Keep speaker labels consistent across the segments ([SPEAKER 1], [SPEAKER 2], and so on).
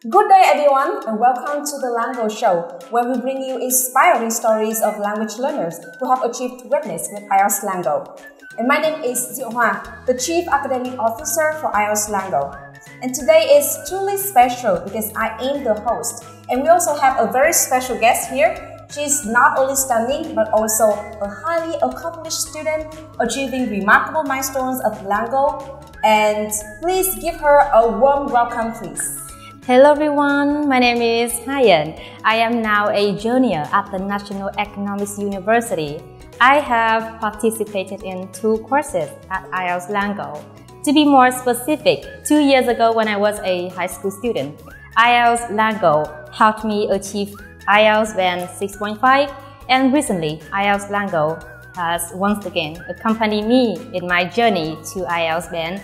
[SPEAKER 1] Good day everyone and welcome to the LangGo show where we bring you inspiring stories of language learners who have achieved greatness with IELTS LangGo. And my name is Khoá, the Chief Academic Officer for IELTS LangGo. And today is truly special because I am the host and we also have a very special guest here. She's not only stunning but also a highly accomplished student achieving remarkable milestones of LangGo. And please give her a warm welcome please.
[SPEAKER 2] Hello everyone, my name is Luyện. I am now a junior at the National Economics University. I have participated in 2 courses at IELTS LangGo. To be more specific, 2 years ago when I was a high school student, IELTS LangGo helped me achieve IELTS VIễn 6.5, and recently IELTS LangGo has once again accompanied me in my journey to IELTS VIễn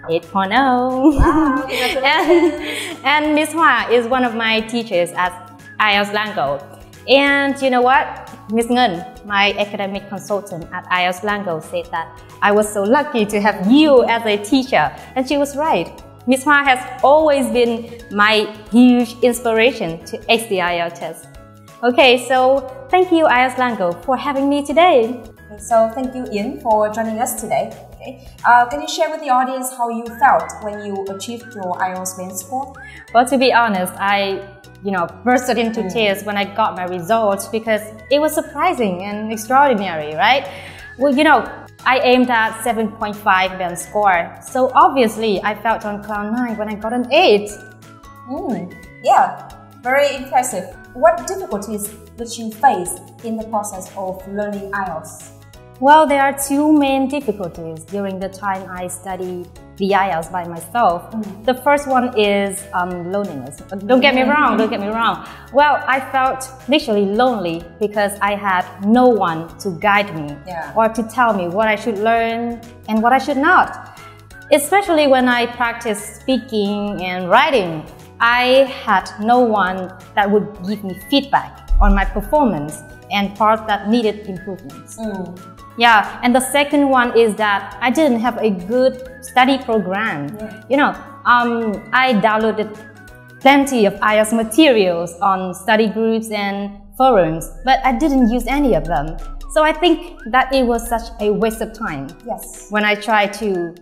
[SPEAKER 2] 8.0.
[SPEAKER 1] Wow,
[SPEAKER 2] and Miss Khoá is one of my teachers at IELTS LangGo. And you know what? Miss Ngân, my academic consultant at IELTS LangGo, said that I was so lucky to have you as a teacher. And she was right. Miss Khoá has always been my huge inspiration to ace the IELTS test. Okay, so thank you IELTS LangGo for having me today.
[SPEAKER 1] So thank you Yến for joining us today. Okay. Can you share with the audience how you felt when you achieved your IELTS VIễn score?
[SPEAKER 2] Well, to be honest, I bursted into tears when I got my results because it was surprising and extraordinary, right? Well, I aimed at 7.5 VIễn score, so obviously I felt on cloud 9 when I got an 8.
[SPEAKER 1] Yeah, very impressive. What difficulties did you face in the process of learning IELTS?
[SPEAKER 2] Well, there are 2 main difficulties during the time I studied the IELTS by myself. The first one is loneliness. Don't get me wrong, don't get me wrong. Well, I felt literally lonely because I had no one to guide me or to tell me what I should learn and what I should not. Especially when I practiced speaking and writing, I had no one that would give me feedback on my performance and parts that needed improvements. Yeah, and the second one is that I didn't have a good study program. I downloaded plenty of IELTS materials on study groups and forums, but I didn't use any of them. So I think that it was such a waste of time.
[SPEAKER 1] Yes.
[SPEAKER 2] When I tried to,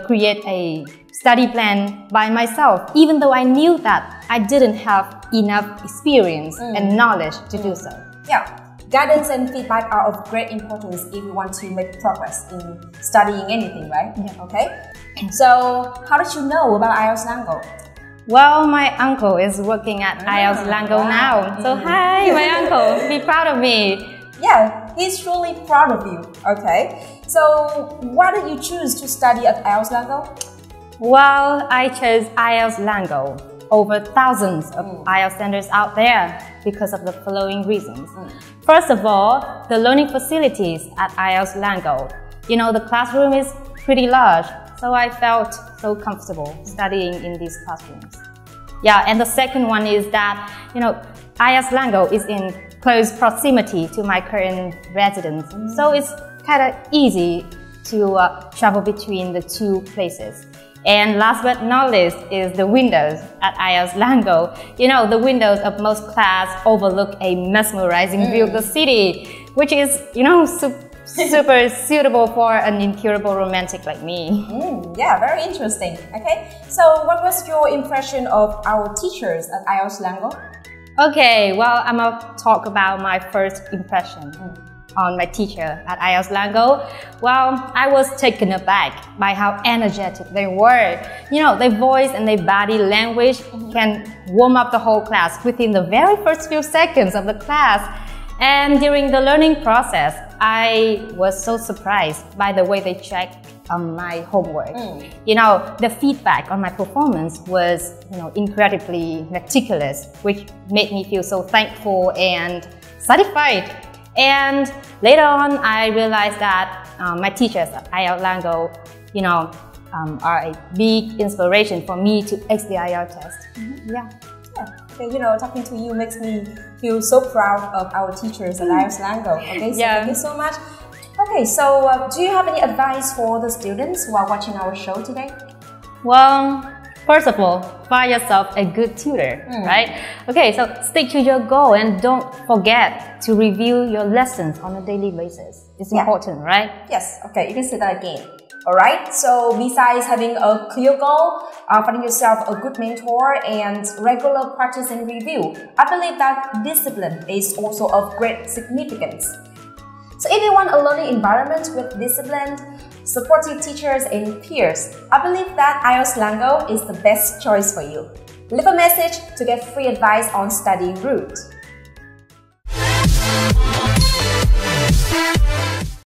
[SPEAKER 2] create a study plan by myself, even though I knew that I didn't have enough experience and knowledge to do so.
[SPEAKER 1] Yeah. Guidance and feedback are of great importance if you want to make progress in studying anything, right?
[SPEAKER 2] Yeah.
[SPEAKER 1] Okay. So, how did you know about IELTS LangGo?
[SPEAKER 2] Well, my uncle is working at IELTS LangGo now. So, hi, my uncle. Be proud of me.
[SPEAKER 1] Yeah, he's truly proud of you. Okay. So, why did you choose to study at IELTS LangGo?
[SPEAKER 2] Well, I chose IELTS LangGo over thousands of IELTS centers out there because of the following reasons. First of all, the learning facilities at IELTS LangGo. The classroom is pretty large, so I felt so comfortable studying in these classrooms. Yeah, and the second one is that, IELTS LangGo is in close proximity to my current residence, so it's kind of easy to travel between the 2 places. And last but not least is the windows at IELTS LangGo. The windows of most class overlook a mesmerizing view of the city, which is, super suitable for an incurable romantic like me.
[SPEAKER 1] Yeah, very interesting. Okay, so what was your impression of our teachers at IELTS LangGo?
[SPEAKER 2] Okay, well, I'm gonna talk about my first impression on my teacher at IELTS LangGo. Well, I was taken aback by how energetic they were. Their voice and their body language can warm up the whole class within the very first few seconds of the class. And during the learning process, I was so surprised by the way they checked my homework. The feedback on my performance was, incredibly meticulous, which made me feel so thankful and satisfied. And later on, I realized that my teachers at IELTS LangGo, are a big inspiration for me to ace the IELTS test. Yeah.
[SPEAKER 1] Okay, talking to you makes me feel so proud of our teachers at IELTS LangGo. Okay, so thank you so much. Okay, so do you have any advice for the students who are watching our show today?
[SPEAKER 2] Well, First of all, find yourself a good tutor, right? Okay, so stick to your goal and don't forget to review your lessons on a daily basis. It's important, right?
[SPEAKER 1] Yes, okay, you can say that again. Alright, so besides having a clear goal, finding yourself a good mentor and regular practice and review, I believe that discipline is also of great significance. So if you want a learning environment with disciplined, supportive teachers and peers, I believe that IELTS LangGo is the best choice for you. Leave a message to get free advice on study route.